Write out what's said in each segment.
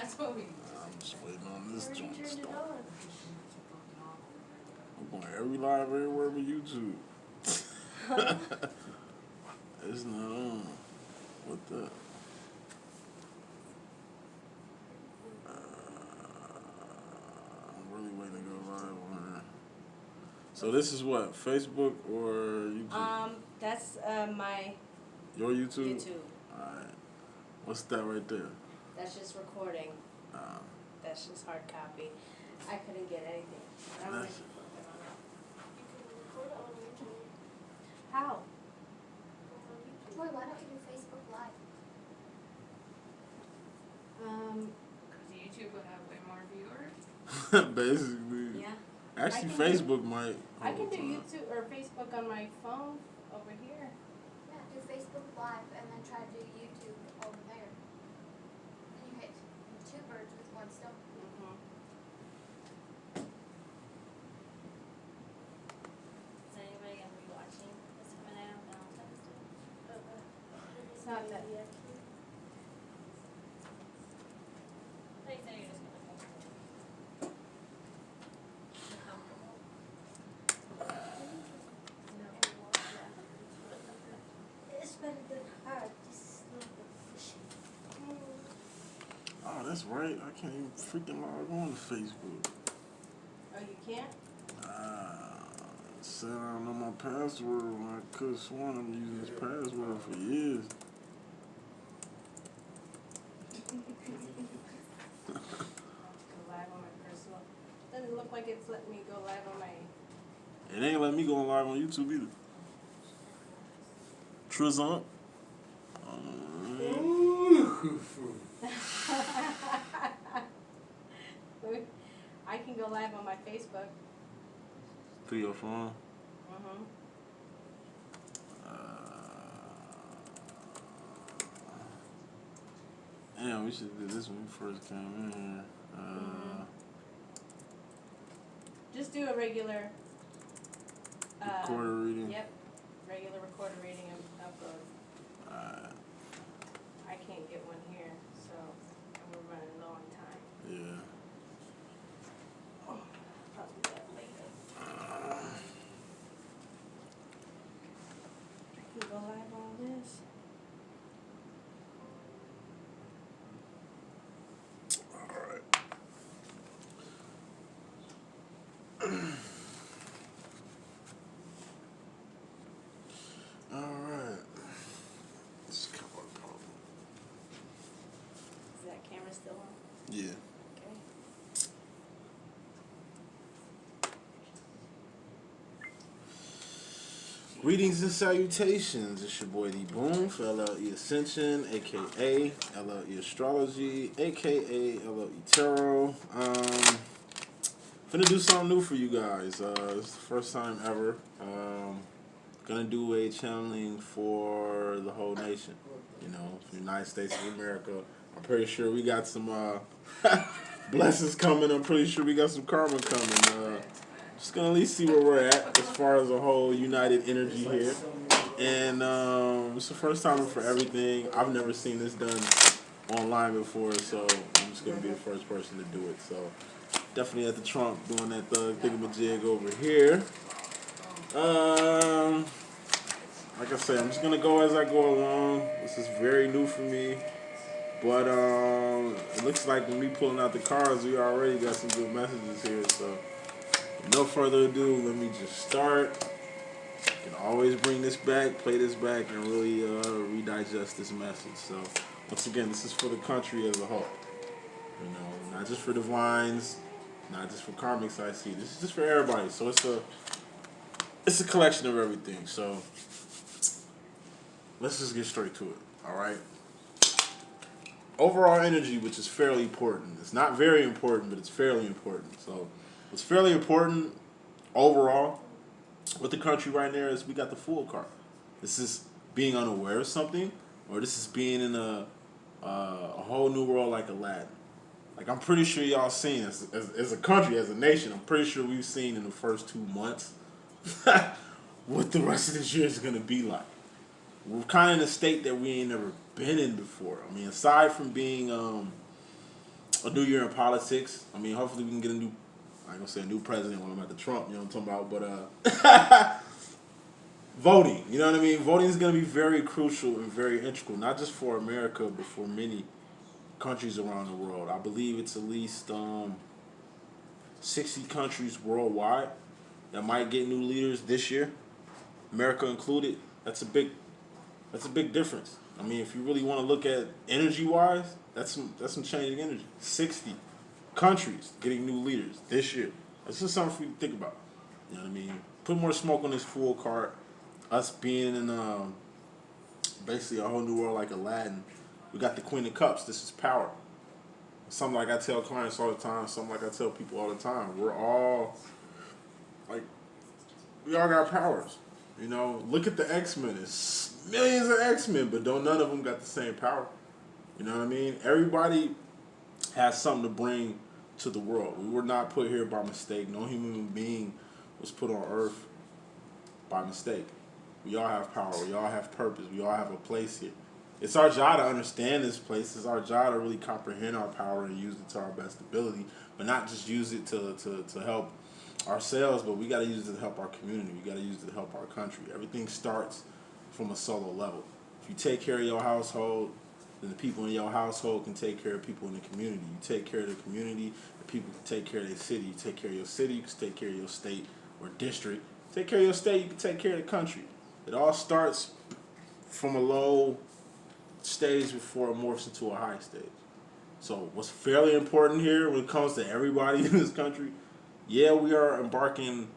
I'm just waiting on this joint to start. I'm going every live everywhere but YouTube. It's not on. What the? I'm really waiting to go live on here. So this is what? Facebook or YouTube? That's my Your YouTube? YouTube. Alright. What's that right there? That's just recording. That's just hard copy. I couldn't get anything. I don't know. How? Wait, why don't you do Facebook Live? Because YouTube would have way more viewers. Basically. Yeah. Actually, I can Facebook might. I can do YouTube or Facebook on my phone over here. Yeah, do Facebook Live and then try to do YouTube over there. And you hit two birds with one stone. Is anybody gonna be watching this coming out on Valentine's Day? It's not that. I think you're just gonna come home. Uncomfortable. It's better than hard. This is not efficient. Oh, that's right. I can't even freaking log on to Facebook. Oh, you can't? Said I don't know my password when I could have sworn I'm using this password for years. Go live on my personal. Doesn't look like it's letting me go live on my. It ain't letting me go live on YouTube either. Trizont. I can go live on my Facebook. Through your phone. Damn, we should do this when we first came in here. Just do a regular. Recorder reading. Yep, regular recorder reading and upload. I can't get one here, so we're running low on time. Yeah. Probably that later. I can go live on this. Alright. This is kind of a problem. Is that camera still on? Yeah. Okay. Greetings and salutations. It's your boy D Boom for LLE Ascension, aka LLE Astrology, aka LLE Tarot. Gonna do something new for you guys. It's the first time ever. Gonna do a channeling for the whole nation. You know, the United States of America. I'm pretty sure we got some blessings coming. I'm pretty sure we got some karma coming. Just gonna at least see where we're at as far as a whole united energy here. And it's the first time for everything. I've never seen this done online before, so I'm just gonna be the first person to do it. So definitely at the Trump doing that thug thingamajig over here. Like I said, I'm just gonna go as I go along. This is very new for me. But it looks like when we pulling out the cards, we already got some good messages here. So no further ado, let me just start. You can always bring this back, play this back, and really redigest this message. So once again, this is for the country as a whole. You know, not just for divines, not just for karmics I see. This is just for everybody. So it's a collection of everything. So let's just get straight to it. All right. Overall energy, which is fairly important. It's not very important, but it's fairly important. So what's fairly important overall with the country right now is we got the Fool card. This is being unaware of something, or this is being in a whole new world like Aladdin. Like, I'm pretty sure y'all seen, as a country, as a nation, I'm pretty sure we've seen in the first 2 months what the rest of this year is going to be like. We're kind of in a state that we ain't never been in before. I mean, aside from being a new year in politics. I mean, hopefully we can get a new, I ain't gonna say a new president when I'm at the Trump, you know what I'm talking about, but voting, you know what I mean? Voting is gonna be very crucial and very integral, not just for America, but for many countries around the world. I believe it's at least 60 countries worldwide that might get new leaders this year, America included. That's a big difference. I mean, if you really want to look at energy-wise, that's some changing energy. 60 countries getting new leaders this year. That's just something for you to think about. You know what I mean? Put more smoke on this full cart. Us being in basically a whole new world like Aladdin. We got the Queen of Cups. This is power. Something like I tell clients all the time. Something like I tell people all the time. We're all like, we all got powers. You know, look at the X-Men. It's millions of X-Men, but none of them got the same power. You know what I mean? Everybody has something to bring to the world. We were not put here by mistake. No human being was put on Earth by mistake. We all have power. We all have purpose. We all have a place here. It's our job to understand this place. It's our job to really comprehend our power and use it to our best ability, but not just use it to help ourselves, but we got to use it to help our community. We got to use it to help our country. Everything starts from a solo level. If you take care of your household, then the people in your household can take care of people in the community. You take care of the community, the people can take care of their city. You take care of your city, you can take care of your state or district. Take care of your state, you can take care of the country. It all starts from a low stage before it morphs into a high stage. So what's fairly important here when it comes to everybody in this country, yeah, we are embarking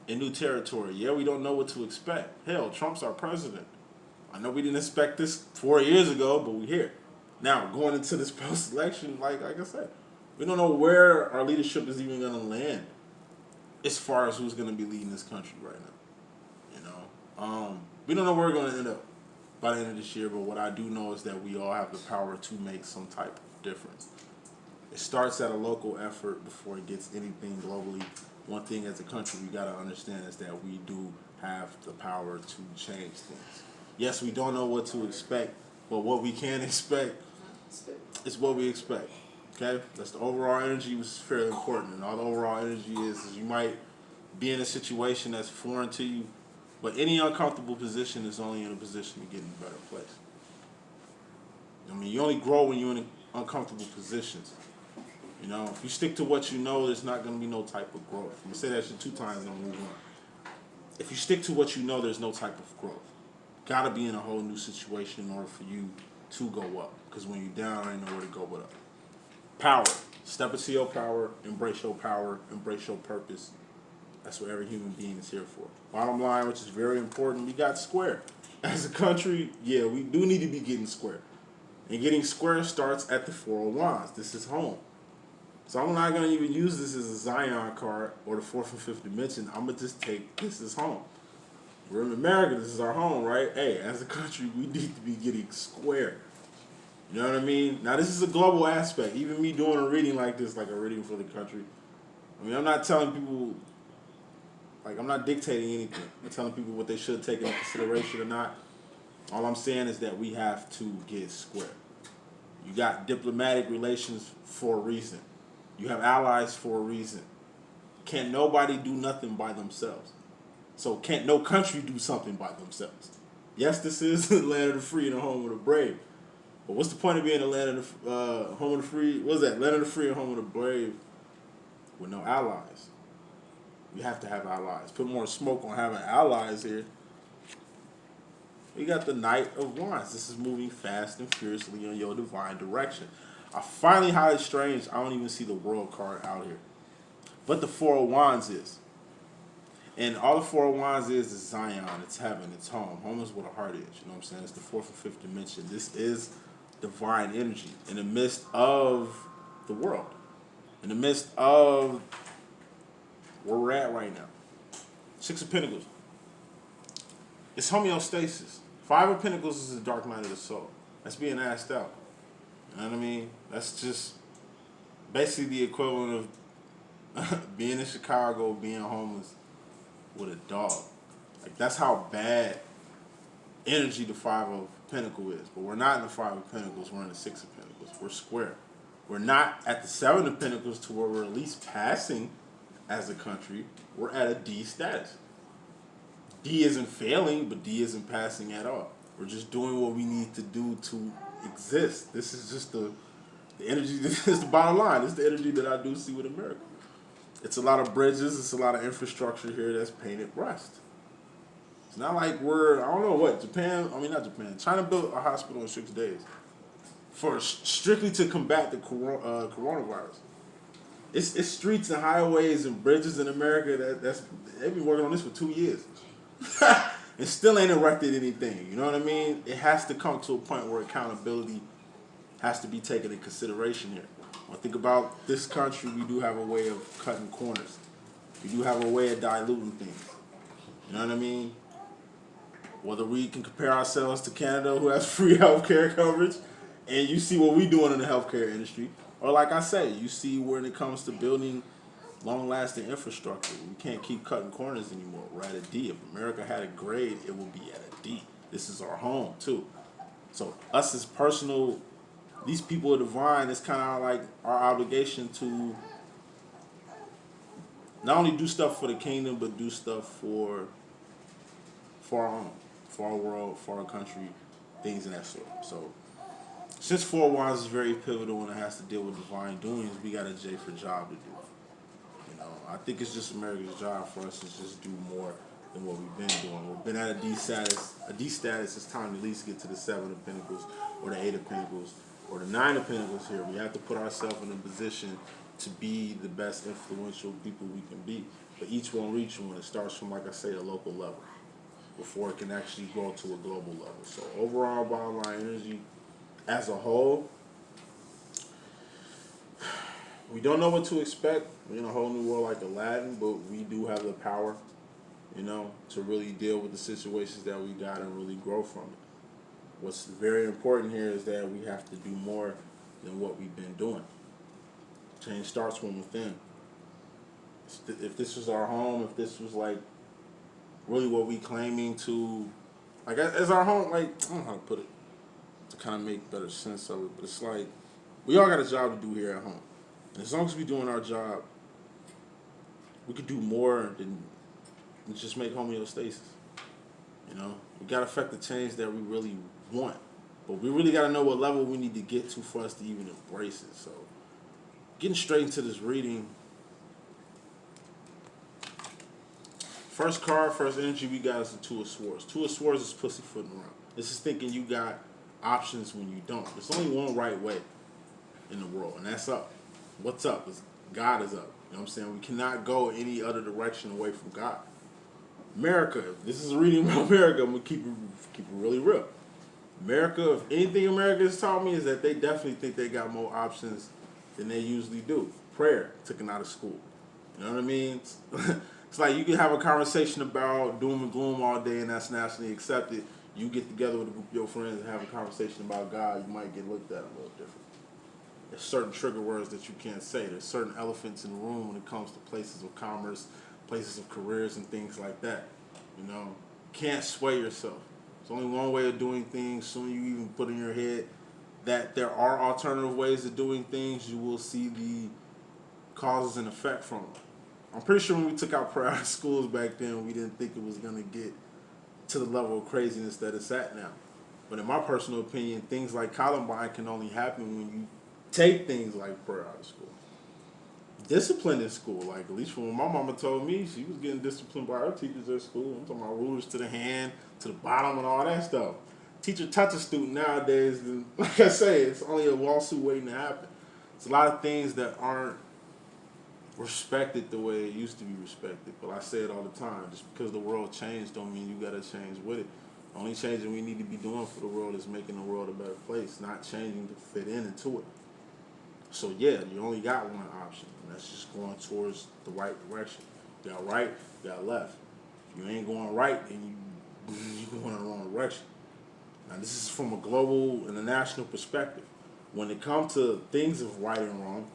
in new territory. Yeah, we don't know what to expect. Hell, Trump's our president. I know we didn't expect this 4 years ago, but we're here. Now, going into this post-election, like I said, we don't know where our leadership is even going to land as far as who's going to be leading this country right now. You know, we don't know where we're going to end up by the end of this year, but what I do know is that we all have the power to make some type of difference. It starts at a local effort before it gets anything globally. One thing as a country we got to understand is that we do have the power to change things. Yes, we don't know what to expect, but what we can expect is what we expect. Okay? That's the overall energy, which is fairly important. And all the overall energy is you might be in a situation that's foreign to you, but any uncomfortable position is only in a position to get in a better place. I mean, you only grow when you're in uncomfortable positions. You know, if you stick to what you know, there's not going to be no type of growth. I'm going to say that shit 2 times and move on. If you stick to what you know, there's no type of growth. Got to be in a whole new situation in order for you to go up. Because when you're down, ain't nowhere to go but up. Power. Step into your power, embrace your purpose. That's what every human being is here for. Bottom line, which is very important, we got square. As a country, yeah, we do need to be getting square. And getting square starts at the 4 of Wands. This is home. So I'm not going to even use this as a Zion card or the 4th and 5th dimension. I'm going to just take this as home. We're in America. This is our home, right? Hey, as a country, we need to be getting square. You know what I mean? Now, this is a global aspect. Even me doing a reading like this, like a reading for the country. I mean, I'm not telling people, like, I'm not dictating anything. I'm telling people what they should take into consideration or not. All I'm saying is that we have to get square. You got diplomatic relations for a reason. You have allies for a reason. Can't nobody do nothing by themselves. So can't no country do something by themselves. Yes, this is the land of the free and the home of the brave. But what's the point of being the land of the home of the free? What's that? Land of the free and home of the brave with no allies. You have to have allies. Put more smoke on having allies here. We got the Knight of Wands. This is moving fast and furiously in your divine direction. I finally, highly strange, I don't even see the World card out here. But the 4 of Wands is. And all the 4 of Wands is Zion. It's heaven. It's home. Home is where the heart is. You know what I'm saying? It's the 4th and 5th dimension. This is divine energy in the midst of the world. In the midst of where we're at right now. 6 of Pentacles. It's homeostasis. 5 of Pentacles is the dark night of the soul. That's being asked out. You know what I mean? That's just basically the equivalent of being in Chicago, being homeless with a dog. Like, that's how bad energy the 5 of Pentacles is. But we're not in the 5 of Pentacles. We're in the 6 of Pentacles. Pentacles. We're square. We're not at the Seven of Pentacles to where we're at least passing as a country. We're at a D status. D isn't failing, but D isn't passing at all. We're just doing what we need to do to exist. This is just the energy. This is the bottom line. This is the energy that I do see with America. It's a lot of bridges. It's a lot of infrastructure here that's painted rust. It's not like we're, I don't know what, not Japan. China built a hospital in 6 days for strictly to combat the coronavirus. It's streets and highways and bridges in America they've been working on this for 2 years. And still ain't erected anything. You know what I mean? It has to come to a point where accountability has to be taken in consideration here. When I think about this country, we do have a way of cutting corners. We do have a way of diluting things. You know what I mean? Whether we can compare ourselves to Canada, who has free healthcare coverage, and you see what we're doing in the healthcare industry, or like I say, you see when it comes to building long-lasting infrastructure, we can't keep cutting corners anymore. We're at a D. If America had a grade, it would be at a D. This is our home too. So us as personal, these people are divine. It's kind of like our obligation to not only do stuff for the kingdom, but do stuff for our home, for our world, for our country, things of that sort. So since Four Wands is very pivotal and it has to deal with divine doings, we got a J for job to do. You know, I think it's just America's job for us to just do more than what we've been doing. We've been at a D status. A D status, it's time to at least get to the Seven of Pentacles or the Eight of Pentacles or the Nine of Pentacles here. We have to put ourselves in a position to be the best influential people we can be. But each one reach one. It starts from, like I say, a local level before it can actually go to a global level. So overall bottom line energy as a whole, we don't know what to expect. We're in a whole new world like Aladdin, but we do have the power, you know, to really deal with the situations that we got and really grow from it. What's very important here is that we have to do more than what we've been doing. Change starts from within. If this was our home, if this was like really what we claiming to, like as our home, like, I don't know how to put it to kind of make better sense of it, but it's like we all got a job to do here at home. And as long as we're doing our job, we could do more than just make homeostasis. You know, we got to affect the change that we really want. But we really got to know what level we need to get to for us to even embrace it. So getting straight into this reading, first card, first energy we got is the Two of Swords. Two of Swords is pussyfooting around. This is thinking you got options when you don't. There's only one right way in the world, and that's up. What's up? God is up. You know what I'm saying? We cannot go any other direction away from God. America, if this is a reading about America, I'm going to keep it really real. America, if anything America has taught me is that they definitely think they got more options than they usually do. Prayer took them out of school. You know what I mean? It's like you can have a conversation about doom and gloom all day and that's nationally accepted. You get together with a group of your friends and have a conversation about God, you might get looked at a little different. There's certain trigger words that you can't say. There's certain elephants in the room when it comes to places of commerce, places of careers and things like that. You know, can't sway yourself. There's only one way of doing things. Soon you even put in your head that there are alternative ways of doing things, you will see the causes and effect from them. I'm pretty sure when we took out prayer out of schools back then, we didn't think it was going to get to the level of craziness that it's at now. But in my personal opinion, things like Columbine can only happen when you take things like prayer out of school. Discipline in school, like at least from what my mama told me, she was getting disciplined by her teachers at school. I'm talking about rulers to the hand, to the bottom, and all that stuff. Teacher touch a student nowadays, and like I say, it's only a lawsuit waiting to happen. It's a lot of things that aren't respected the way it used to be respected. But I say it all the time, just because the world changed don't mean you gotta change with it. The only changing we need to be doing for the world is making the world a better place, not changing to fit into it. So yeah, you only got one option, and that's just going towards the right direction. You got right, you got left. If you ain't going right, then you're going in the wrong direction. Now this is from a global and a national perspective. When it comes to things of right and wrong,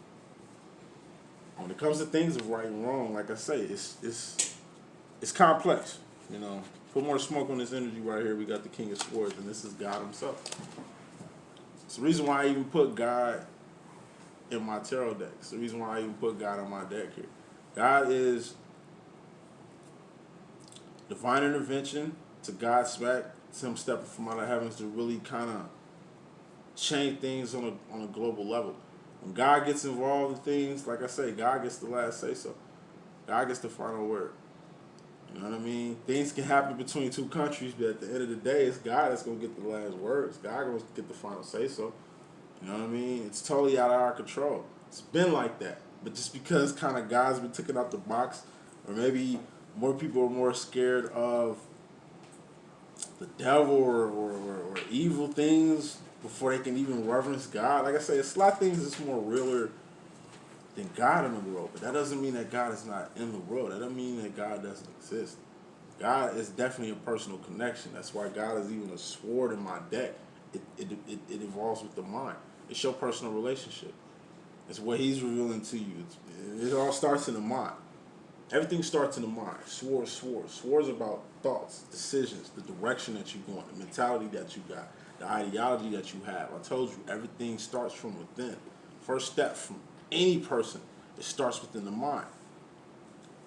like I say, it's complex. You know, put more smoke on this energy right here. We got the King of Swords, and this is God himself. It's the reason why I even put God in my tarot deck. It's the reason why I even put God on my deck here. God is divine intervention to God's back. It's him stepping from out of heavens to really kind of change things on a global level. When God gets involved in things, like I say, God gets the last say so. God gets the final word. You know what I mean? Things can happen between two countries, but at the end of the day, it's God that's going to get the last words. God going to get the final say so. You know what I mean? It's totally out of our control. It's been like that. But just because kind of God's been taken out the box, or maybe more people are more scared of the devil or evil things before they can even reverence God. Like I say, it's a lot of things that's more realer than God in the world. But that doesn't mean that God is not in the world. That doesn't mean that God doesn't exist. God is definitely a personal connection. That's why God is even a sword in my deck. It involves with the mind. It's your personal relationship. It's what he's revealing to you. It all starts in the mind. Everything starts in the mind. Swords. Swords about thoughts, decisions, the direction that you're going, the mentality that you got, the ideology that you have. I told you, everything starts from within. First step from any person, it starts within the mind.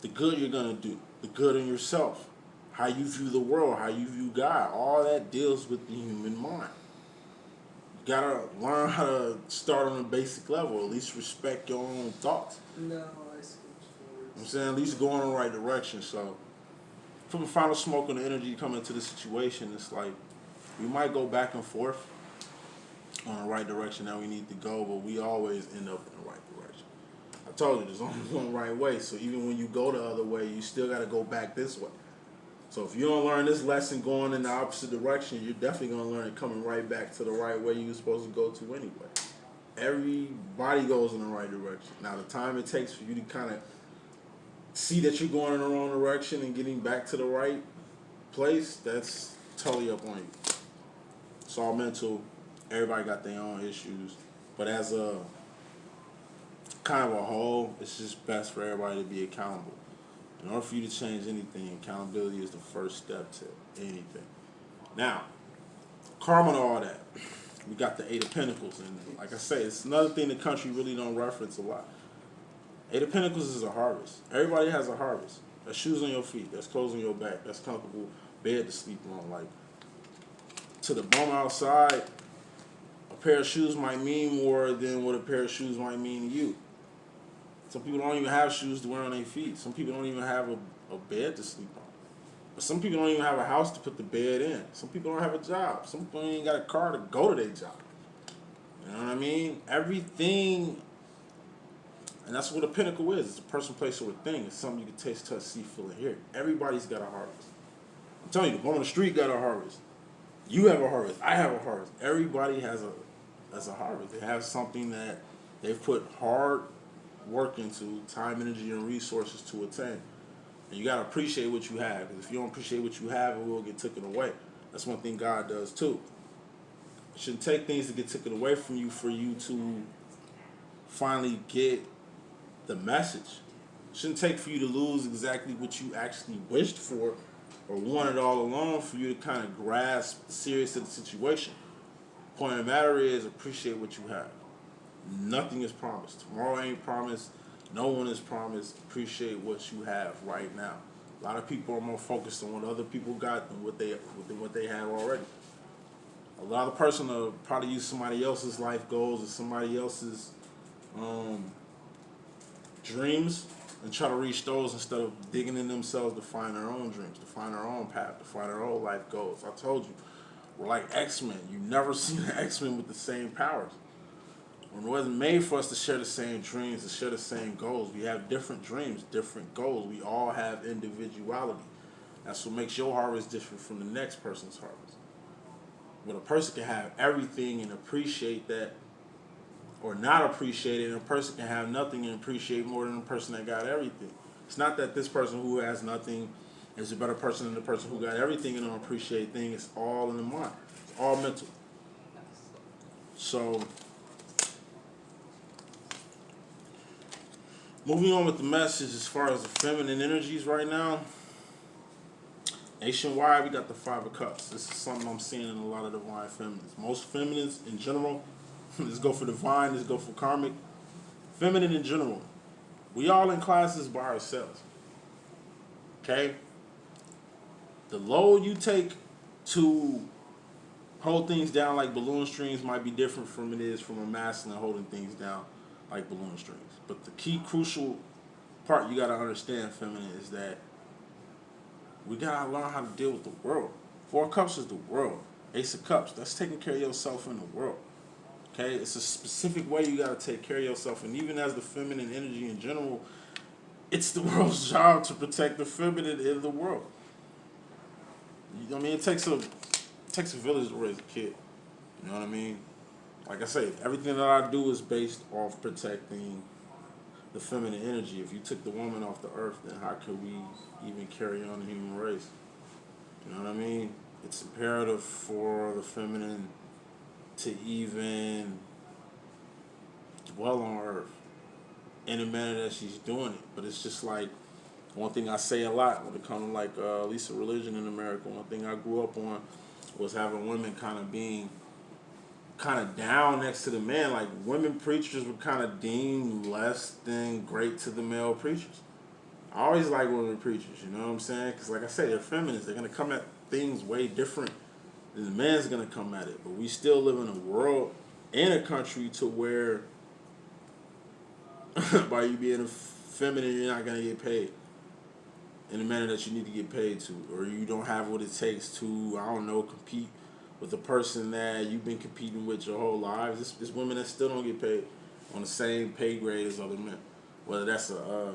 The good you're going to do, the good in yourself, how you view the world, how you view God, all that deals with the human mind. You got to learn how to start on a basic level, at least respect your own thoughts. No, I see. I'm saying at least go in the right direction. So from the final smoke and the energy coming into the situation, it's like we might go back and forth on the right direction that we need to go, but we always end up in the right direction. I told you there's only one right way, so even when you go the other way, you still got to go back this way. So if you don't learn this lesson going in the opposite direction, you're definitely going to learn it coming right back to the right way you were supposed to go to anyway. Everybody goes in the right direction. Now the time it takes for you to kind of see that you're going in the wrong direction and getting back to the right place, that's totally up on you. It's all mental. Everybody got their own issues. But as a kind of a whole, it's just best for everybody to be accountable. In order for you to change anything, accountability is the first step to anything. Now, karma and all that. We got the Eight of Pentacles. And like I say, it's another thing the country really don't reference a lot. Eight of Pentacles is a harvest. Everybody has a harvest. That's shoes on your feet. That's clothes on your back. That's comfortable bed to sleep on. Like, to the bum outside, a pair of shoes might mean more than what a pair of shoes might mean to you. Some people don't even have shoes to wear on their feet. Some people don't even have a bed to sleep on. But some people don't even have a house to put the bed in. Some people don't have a job. Some people ain't got a car to go to their job. You know what I mean? Everything, and that's what a pinnacle is. It's a person, place, or a thing. It's something you can taste, touch, see, feel, and hear. Everybody's got a harvest. I'm telling you, the one on the street got a harvest. You have a harvest. I have a harvest. Everybody has a harvest. They have something that they've put hard work into, time, energy, and resources to attain. And you got to appreciate what you have. Because if you don't appreciate what you have, it will get taken away. That's one thing God does too. It shouldn't take things to get taken away from you for you to finally get the message. It shouldn't take for you to lose exactly what you actually wished for or wanted all along for you to kind of grasp the seriousness of the situation. Point of the matter is, appreciate what you have. Nothing is promised. Tomorrow ain't promised. No one is promised. Appreciate what you have right now. A lot of people are more focused on what other people got than what they have already. A lot of person will probably use somebody else's life goals or somebody else's dreams and try to reach those instead of digging in themselves to find their own dreams, to find their own path, to find their own life goals. I told you, we're like X-Men. You never see the X-Men with the same powers. When it wasn't made for us to share the same dreams, to share the same goals. We have different dreams, different goals. We all have individuality. That's what makes your harvest different from the next person's harvest. But a person can have everything and appreciate that, or not appreciate it, and a person can have nothing and appreciate more than the person that got everything. It's not that this person who has nothing is a better person than the person who got everything and don't appreciate things. It's all in the mind. It's all mental. So, moving on with the message as far as the feminine energies right now. Nationwide, we got the Five of Cups. This is something I'm seeing in a lot of divine feminines. Most feminines in general Let's go for divine. Let's go for karmic. Feminine in general. We all in classes by ourselves. Okay? The load you take to hold things down like balloon strings might be different from it is from a masculine holding things down like balloon strings. But the key crucial part you gotta understand, feminine, is that we gotta learn how to deal with the world. Four of Cups is the world. Ace of Cups, that's taking care of yourself in the world. Okay? It's a specific way you gotta take care of yourself. And even as the feminine energy in general, it's the world's job to protect the feminine in the world. You know what I mean? It takes a village to raise a kid. You know what I mean? Like I say, everything that I do is based off protecting the feminine energy. If you took the woman off the earth, then how could we even carry on the human race? You know what I mean? It's imperative for the feminine to even dwell on earth in the manner that she's doing it. But it's just like, one thing I say a lot when it comes to like at least a religion in America, one thing I grew up on was having women kind of being kind of down next to the man. Like women preachers were kind of deemed less than great to the male preachers. I always like women preachers, you know what I'm saying? Because like I said, they're feminists. They're going to come at things way different than the man's going to come at it. But we still live in a world and a country to where by you being a feminine, you're not going to get paid in the manner that you need to get paid to, or you don't have what it takes to, I don't know, compete with the person that you've been competing with your whole lives. It's women that still don't get paid on the same pay grade as other men. Whether that's a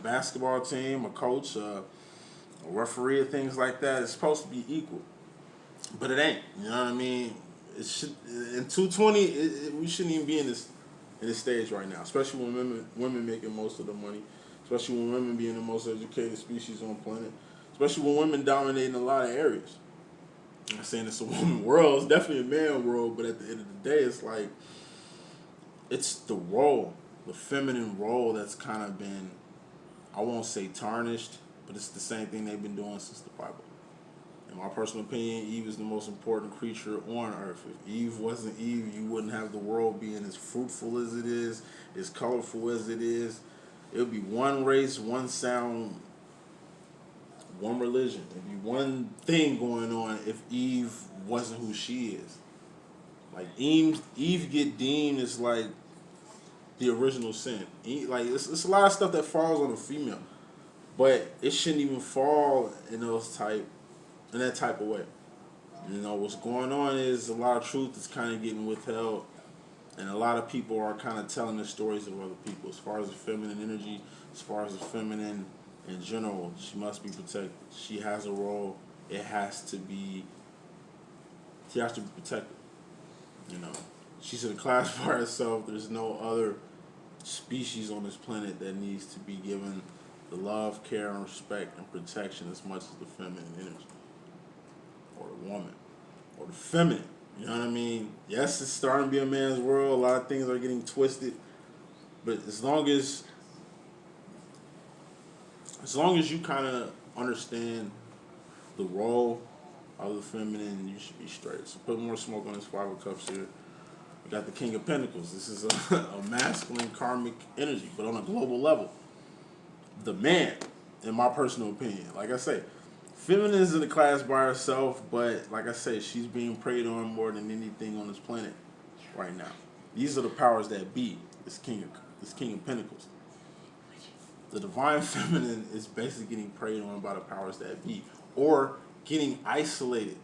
basketball team, a coach, a referee, or things like that, it's supposed to be equal. But it ain't. You know what I mean? It should, in 220, we shouldn't even be in this stage right now, especially when women making most of the money. Especially when women being the most educated species on the planet. Especially when women dominating a lot of areas. I'm not saying it's a woman world, it's definitely a man world, but at the end of the day, it's like, it's the role, the feminine role that's kind of been, I won't say tarnished, but it's the same thing they've been doing since the Bible. In my personal opinion, Eve is the most important creature on earth. If Eve wasn't Eve, you wouldn't have the world being as fruitful as it is, as colorful as it is. It would be one race, one sound, one religion. It'd be one thing going on if Eve wasn't who she is. Like Eve get deemed as like the original sin. Like it's a lot of stuff that falls on a female, but it shouldn't even fall in that type of way. You know what's going on is a lot of truth is kind of getting withheld. And a lot of people are kind of telling the stories of other people. As far as the feminine energy, as far as the feminine in general, she must be protected. She has a role. She has to be protected. You know, she's in a class by herself. There's no other species on this planet that needs to be given the love, care, and respect and protection as much as the feminine energy, or the woman, or the feminine. You know what I mean? Yes, it's starting to be a man's world. A lot of things are getting twisted. But as long as you kind of understand the role of the feminine, you should be straight. So put more smoke on this Five of Cups here. We got the King of Pentacles. This is a masculine karmic energy, but on a global level. The man, in my personal opinion, like I say, feminine is in the class by herself, but like I say, she's being preyed on more than anything on this planet right now. These are the powers that be. This King of Pentacles. The divine feminine is basically getting preyed on by the powers that be, or getting isolated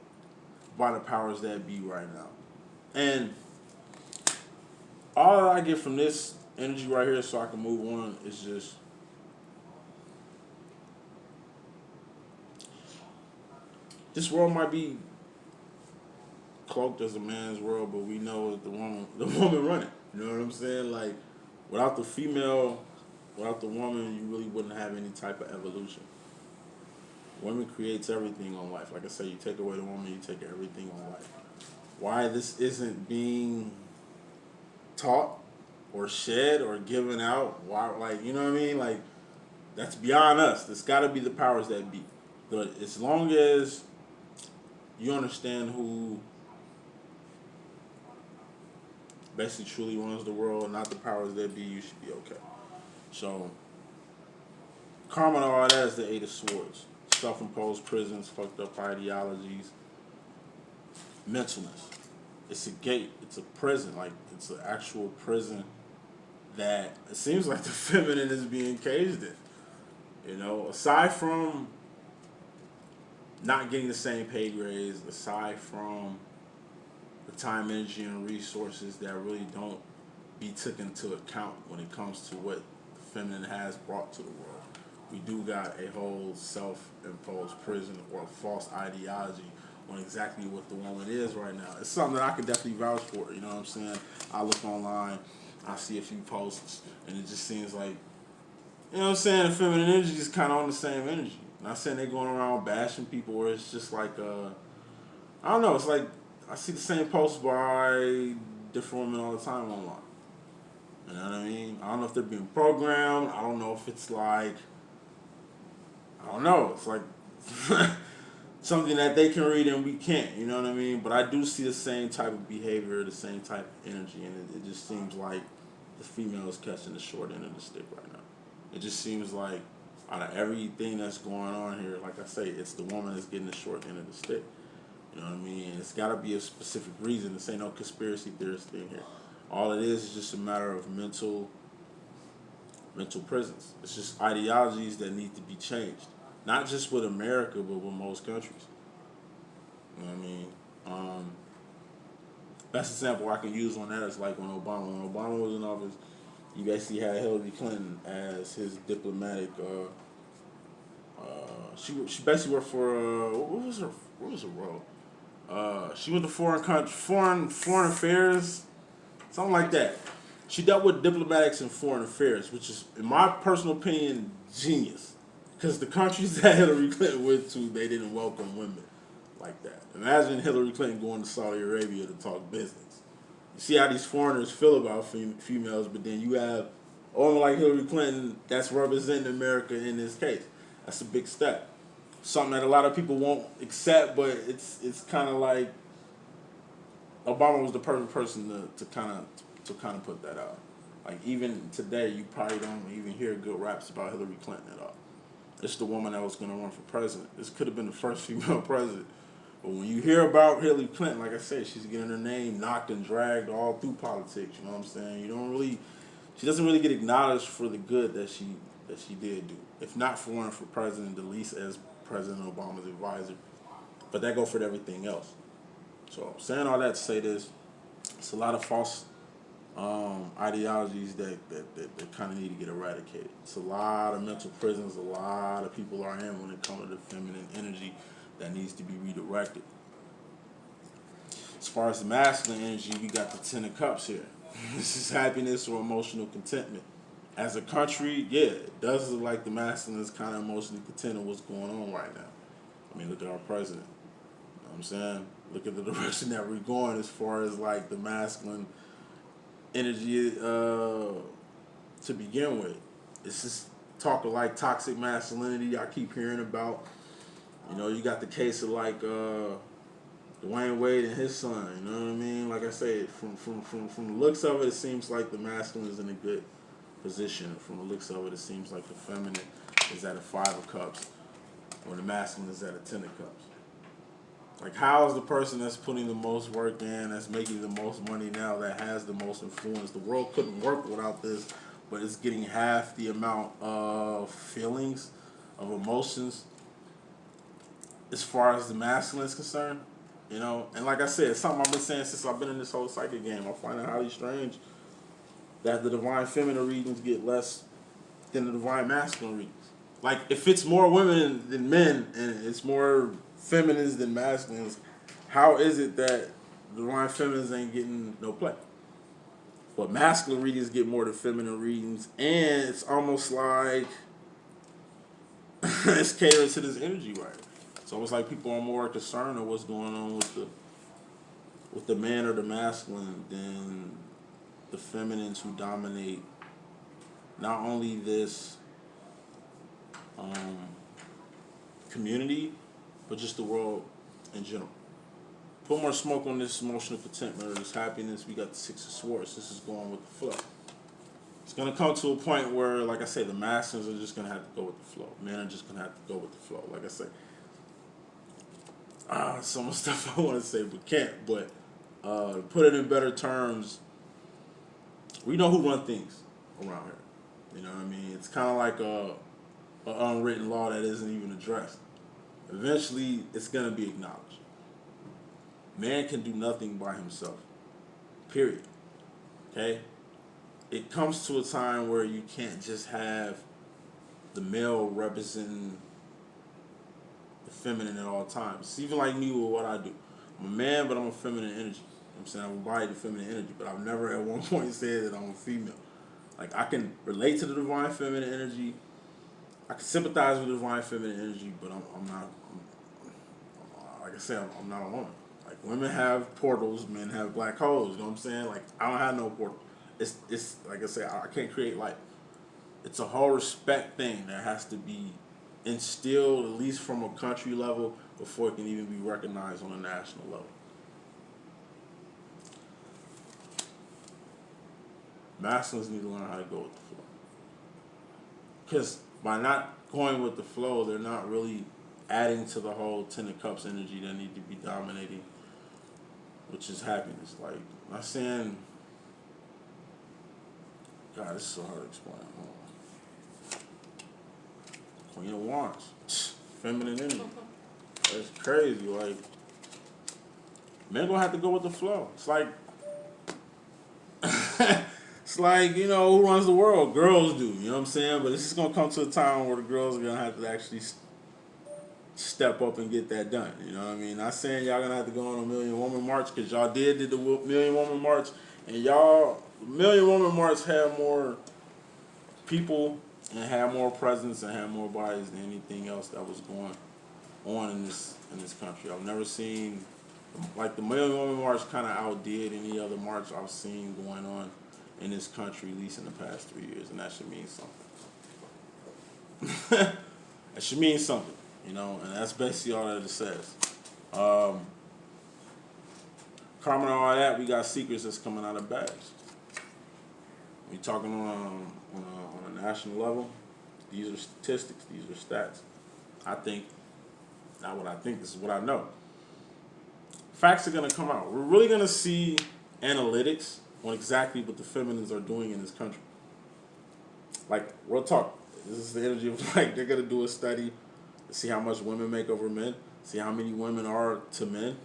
by the powers that be right now. And all I get from this energy right here, so I can move on, is just this world might be cloaked as a man's world, but we know the woman run it. You know what I'm saying? Like, without the female, without the woman, you really wouldn't have any type of evolution. Women creates everything on life. Like I say, you take away the woman, you take everything on life. Why this isn't being taught or shed or given out? Why, like, you know what I mean? Like, that's beyond us. It's got to be the powers that be. But as long as you understand who basically truly runs the world, not the powers that be, you should be okay. So, karma and all that is the Eight of Swords. Self-imposed prisons, fucked up ideologies, mentalness. It's a gate. It's a prison. Like, it's an actual prison that it seems like the feminine is being caged in. You know, aside from not getting the same pay grades, aside from the time, energy, and resources that really don't be taken into account when it comes to what the feminine has brought to the world. We do got a whole self-imposed prison or false ideology on exactly what the woman is right now. It's something that I can definitely vouch for, you know what I'm saying? I look online, I see a few posts, and it just seems like, you know what I'm saying, the feminine energy is kind of on the same energy. Not saying they're going around bashing people, or it's just like, I don't know, it's like, I see the same posts by different women all the time online. You know what I mean? I don't know if they're being programmed. I don't know if it's like, I don't know. It's like something that they can read and we can't. You know what I mean? But I do see the same type of behavior, the same type of energy, and it just seems like the female is catching the short end of the stick right now. It just seems like out of everything that's going on here, like I say, it's the woman that's getting the short end of the stick. You know what I mean? It's got to be a specific reason. This ain't no conspiracy theorist thing here. All it is just a matter of mental prisons. It's just ideologies that need to be changed. Not just with America, but with most countries. You know what I mean? Best example I can use on that is like when Obama was in office, you basically had Hillary Clinton as his diplomatic. She basically worked for what was her role? She went to foreign affairs, something like that. She dealt with diplomatics and foreign affairs, which is, in my personal opinion, genius. Because the countries that Hillary Clinton went to, they didn't welcome women like that. Imagine Hillary Clinton going to Saudi Arabia to talk business. You see how these foreigners feel about females, but then you have a woman like Hillary Clinton that's representing America in this case. That's a big step. Something that a lot of people won't accept, but it's kind of like Obama was the perfect person to kind of put that out. Like, even today, you probably don't even hear good raps about Hillary Clinton at all. It's the woman that was going to run for president. This could have been the first female president. But when you hear about Hillary Clinton, like I said, she's getting her name knocked and dragged all through politics. You know what I'm saying? She doesn't really get acknowledged for the good that she did do. If not for running for president, at least as President Obama's advisor. But that goes for everything else. So, saying all that to say this, it's a lot of false ideologies that kind of need to get eradicated. It's a lot of mental prisons, a lot of people are in when it comes to the feminine energy that needs to be redirected. As far as the masculine energy, we got the Ten of Cups here. This is happiness or emotional contentment. As a country, yeah, it does look like the masculine is kind of emotionally content with what's going on right now. I mean, look at our president. You know what I'm saying? Look at the direction that we're going as far as like the masculine energy to begin with. It's just talk of like toxic masculinity I keep hearing about. You know, you got the case of like Dwayne Wade and his son. You know what I mean? Like I said, from the looks of it, it seems like the masculine is in a good position. From the looks of it, it seems like the feminine is at a Five of Cups, or the masculine is at a Ten of Cups. Like, how is the person that's putting the most work in, that's making the most money now, that has the most influence? The world couldn't work without this, but it's getting half the amount of feelings, of emotions, as far as the masculine is concerned. You know, and like I said, it's something I've been saying since I've been in this whole psychic game. I find it highly strange that the divine feminine readings get less than the divine masculine readings. Like, if it's more women than men and it's more feminines than masculines, how is it that the divine feminines ain't getting no play? But masculine readings get more than feminine readings, and it's almost like it's catering to this energy, right? It's almost like people are more concerned with what's going on with the man or the masculine than the feminines who dominate not only this community, but just the world in general. Put more smoke on this emotional contentment or this happiness. We got the Six of Swords. This is going with the flow. It's going to come to a point where, like I say, the masculines are just going to have to go with the flow. Men are just going to have to go with the flow. Like I say, so much stuff I want to say but can't. But to put it in better terms, we know who run things around here. You know what I mean? It's kind of like an unwritten law that isn't even addressed. Eventually, it's going to be acknowledged. Man can do nothing by himself. Period. Okay? It comes to a time where you can't just have the male representing the feminine at all times. It's even like me with what I do. I'm a man, but I'm a feminine energy. You know what I'm saying? I'm embodied the feminine energy, but I've never at one point said that I'm a female. Like, I can relate to the divine feminine energy. I can sympathize with the divine feminine energy, but I'm not, like I said, I'm not a woman. Like, women have portals, men have black holes, you know what I'm saying? Like, I don't have no portal. It's like I said, I can't create life. It's a whole respect thing that has to be instilled, at least from a country level, before it can even be recognized on a national level. Masculines need to learn how to go with the flow. Because by not going with the flow, they're not really adding to the whole Ten of Cups energy that need to be dominating, which is happiness. Like, I'm not saying, God, this is so hard to explain. Queen of Wands, feminine energy. That's crazy. Like, men gonna have to go with the flow. It's like, it's like, you know, who runs the world? Girls do. You know what I'm saying? But it's just gonna come to a time where the girls are gonna have to actually step up and get that done. You know what I mean? Not saying y'all gonna have to go on a Million Woman March, because y'all did the Million Woman March, and y'all, Million Woman March had more people and had more presence and had more bodies than anything else that was going on in this country. I've never seen, like, the Million Woman March kind of outdid any other march I've seen going on in this country, at least in the past 3 years, and that should mean something. It should mean something, you know, and that's basically all that it says. Karma and all that, we got secrets that's coming out of bags. We talking on a national level. These are statistics. These are stats. I think, not what I think, this is what I know. Facts are going to come out. We're really going to see analytics on exactly what the feminines are doing in this country. Like, real talk. This is the energy of, like, they're going to do a study to see how much women make over men, see how many women are to men.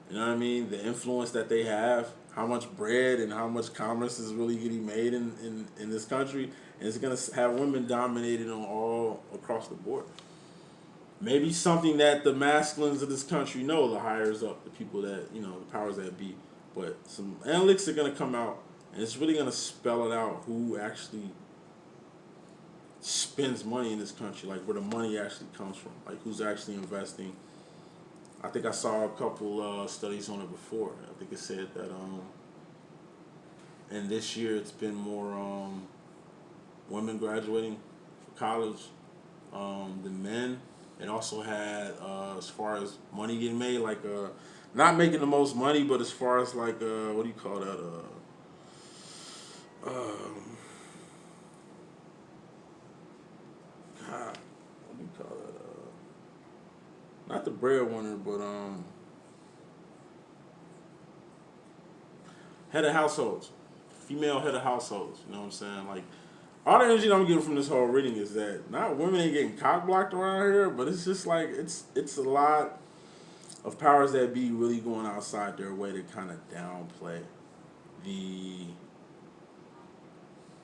You know what I mean? The influence that they have, how much bread and how much commerce is really getting made in this country. And it's going to have women dominated on all across the board. Maybe something that the masculines of this country know, the higher up, the people that, you know, the powers that be. But some analytics are going to come out, and it's really going to spell it out who actually spends money in this country, like where the money actually comes from, like who's actually investing. I think I saw a couple studies on it before. I think it said that and this year it's been more women graduating from college than men. It also had as far as money getting made, like not making the most money, but as far as like what do you call that? God, what do you call that? Not the breadwinner, but head of households, female head of households. You know what I'm saying? Like, all the energy that I'm getting from this whole reading is that not women ain't getting cock blocked around here, but it's just like it's a lot of powers that be really going outside their way to kind of downplay the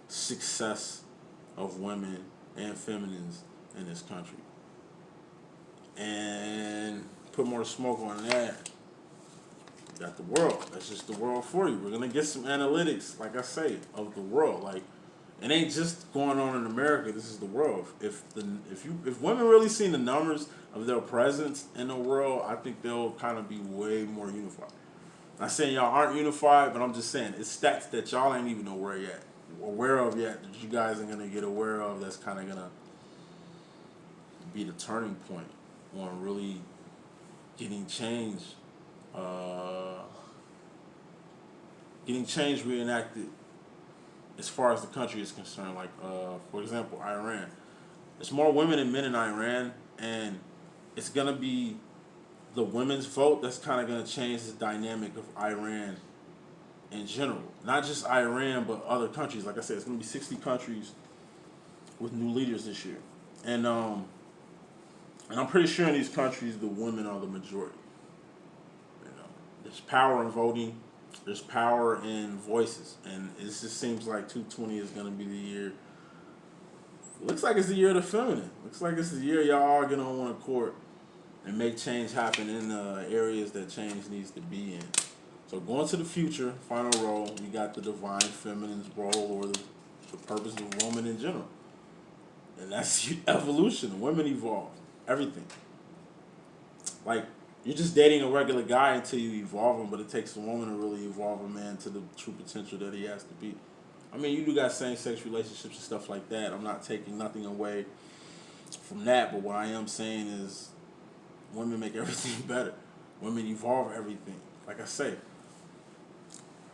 success of women and feminines in this country. And put more smoke on that. You got the world. That's just the world for you. We're gonna get some analytics, like I say, of the world. Like, it ain't just going on in America. This is the world. If women really seen the numbers of their presence in the world, I think they'll kind of be way more unified. Not saying y'all aren't unified, but I'm just saying it's stats that y'all ain't even aware of yet, that you guys are gonna get aware of. That's kind of gonna be the turning point on really getting change getting change reenacted as far as the country is concerned. Like, for example, Iran. There's more women than men in Iran, and it's gonna be the women's vote that's kind of gonna change the dynamic of Iran in general. Not just Iran, but other countries. Like I said, it's gonna be 60 countries with new leaders this year, and I'm pretty sure in these countries the women are the majority. You know, there's power in voting, there's power in voices, and it just seems like 220 is gonna be the year. Looks like it's the year of the feminine. Looks like it's the year y'all all get on one accord and make change happen in areas that change needs to be in. So going to the future, final role, we got the divine feminine's role, or the purpose of woman in general. And that's evolution. Women evolve. Everything. Like, you're just dating a regular guy until you evolve him, but it takes a woman to really evolve a man to the true potential that he has to be. I mean, you do got same-sex relationships and stuff like that. I'm not taking nothing away from that, but what I am saying is women make everything better. Women evolve everything. Like I say,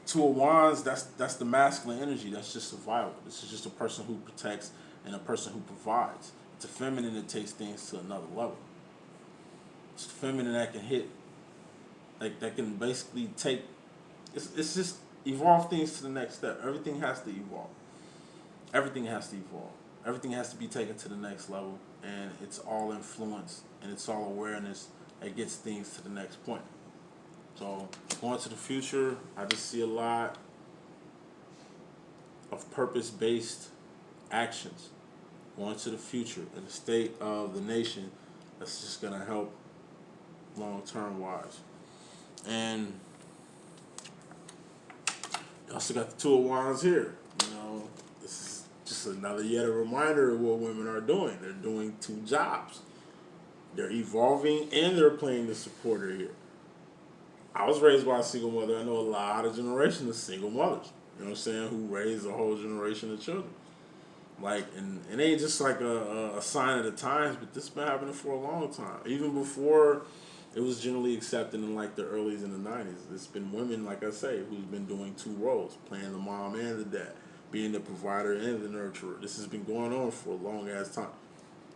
Two of Wands, that's the masculine energy. That's just survival. This is just a person who protects and a person who provides. It's a feminine that takes things to another level. It's a feminine that can hit, like that can basically take. It's just evolve things to the next step. Everything has to evolve. Everything has to evolve. Everything has to be taken to the next level, and it's all influence and it's all awareness that gets things to the next point. So going to the future, I just see a lot of purpose-based actions going to the future and the state of the nation. That's just gonna help long-term wise. And you also got the Two of Wands here. You know, this is just another yet a reminder of what women are doing. They're doing two jobs. They're evolving and they're playing the supporter here. I was raised by a single mother. I know a lot of generations of single mothers. You know what I'm saying? Who raised a whole generation of children. Like, and it ain't just like a sign of the times, but this has been happening for a long time. Even before it was generally accepted in like the earlys and the 90s. It's been women, like I say, who's been doing two roles, playing the mom and the dad, being the provider and the nurturer. This has been going on for a long ass time.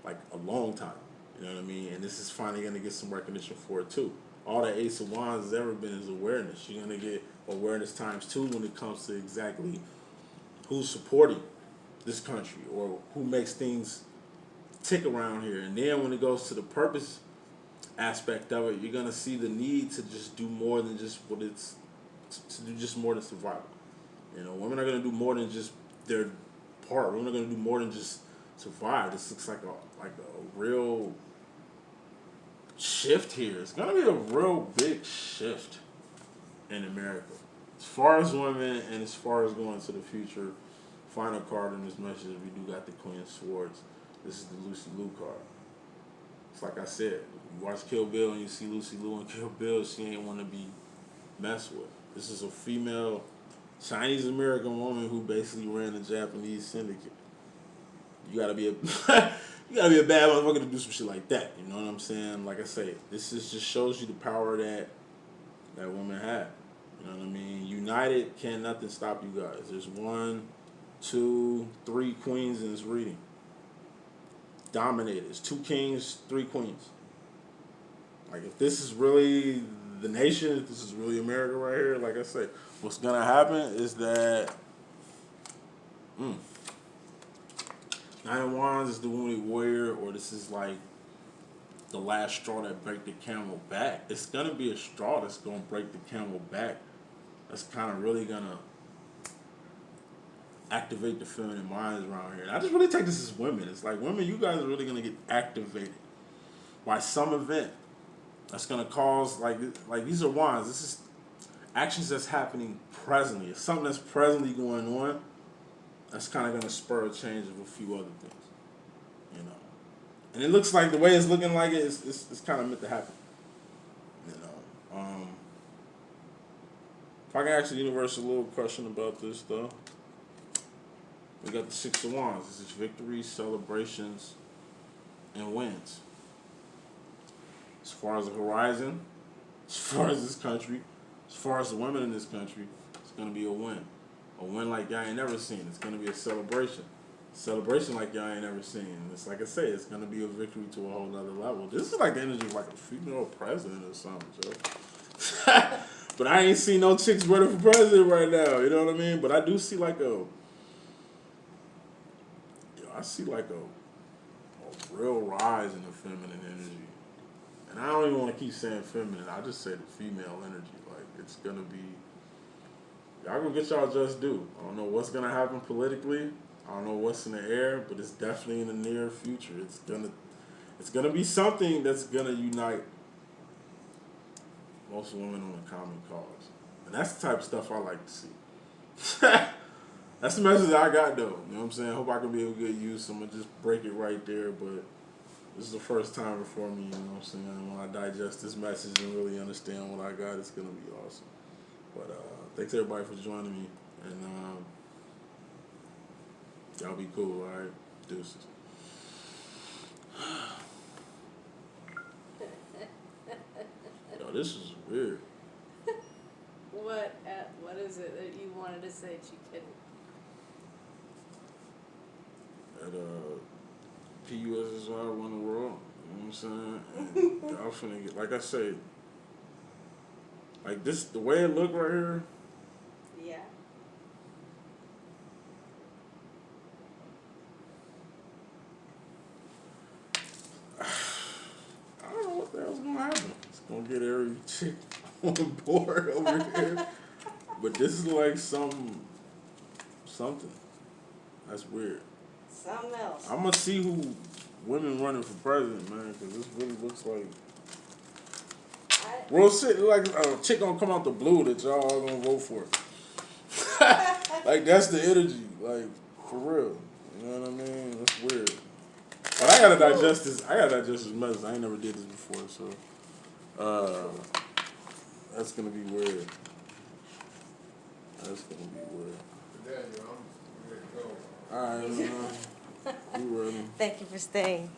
Like a long time. You know what I mean? And this is finally going to get some recognition for it too. All that Ace of Wands has ever been is awareness. You're going to get awareness times two when it comes to exactly who's supporting this country or who makes things tick around here. And then when it goes to the purpose aspect of it, you're going to see the need to just do more than just what it's, to do just more than survival. You know, women are going to do more than just their part. Women are going to do more than just survive. This looks like a real shift here. It's gonna be a real big shift in America as far as women and as far as going to the future. Final card in this message, we do got the Queen of Swords. This is the Lucy Liu card. It's like I said, you watch Kill Bill and you see Lucy Liu and Kill Bill, she ain't want to be messed with. This is a female Chinese American woman who basically ran the Japanese syndicate. You gotta be a you gotta be a bad motherfucker to do some shit like that. You know what I'm saying? Like I say, this is just shows you the power that women have. You know what I mean? United, can nothing stop you guys. There's 1, 2, 3 queens in this reading. Dominated. It's 2 kings, 3 queens. Like, if this is really the nation, if this is really America right here, like I say, what's gonna happen is that Nine of Wands is the Wounded Warrior, or this is like the last straw that break the camel back. It's gonna be a straw that's gonna break the camel back. That's kind of really gonna activate the feminine minds around here. And I just really take this as women. It's like, women, you guys are really gonna get activated by some event that's gonna cause like these are wands. This is actions that's happening presently. It's something that's presently going on. That's kind of going to spur a change of a few other things, you know. And it looks like the way it's looking like it's kind of meant to happen, you know. If I can ask the universe a little question about this, though. We got the 6 of Wands. This is victories, celebrations, and wins. As far as the horizon, as far as this country, as far as the women in this country, it's gonna be a win. A win like y'all ain't never seen. It's gonna be a celebration. Celebration like y'all ain't never seen. It's like I say, it's gonna be a victory to a whole nother level. This is like the energy of like a female president or something, Joe. But I ain't seen no chicks running for president right now. You know what I mean? But I do see like I see like a real rise in the feminine energy. And I don't even want to keep saying feminine. I just say the female energy. Like it's gonna be. Y'all gonna get y'all just due. I don't know what's gonna happen politically. I don't know what's in the air, but it's definitely in the near future. It's gonna be something that's gonna unite most women on a common cause, and that's the type of stuff I like to see. That's the message I got, though. You know what I'm saying? I hope I can be able to get used. I'm gonna just break it right there, but this is the first time for me. You know what I'm saying? When I digest this message and really understand what I got, it's gonna be awesome. But thanks everybody for joining me, and y'all be cool, all right? Deuces. Yo, this is weird. What is it that you wanted to say that you couldn't? At PUSSR won the world. You know what I'm saying? And y'all finna get, like I say, like this, the way it look right here. Yeah. I don't know what the hell's gonna happen. It's gonna get every chick on board over here. But this is like something. That's weird. Something else. I'm gonna see who women running for president, man, because this really looks like real shit. Like a chick gonna come out the blue that y'all all gonna vote for. Like that's the energy, like for real. You know what I mean? That's weird. But I gotta digest this. Message. I ain't never did this before, so that's gonna be weird. That's gonna be weird. Daniel, I'm ready to go. All right, you ready? Thank you for staying.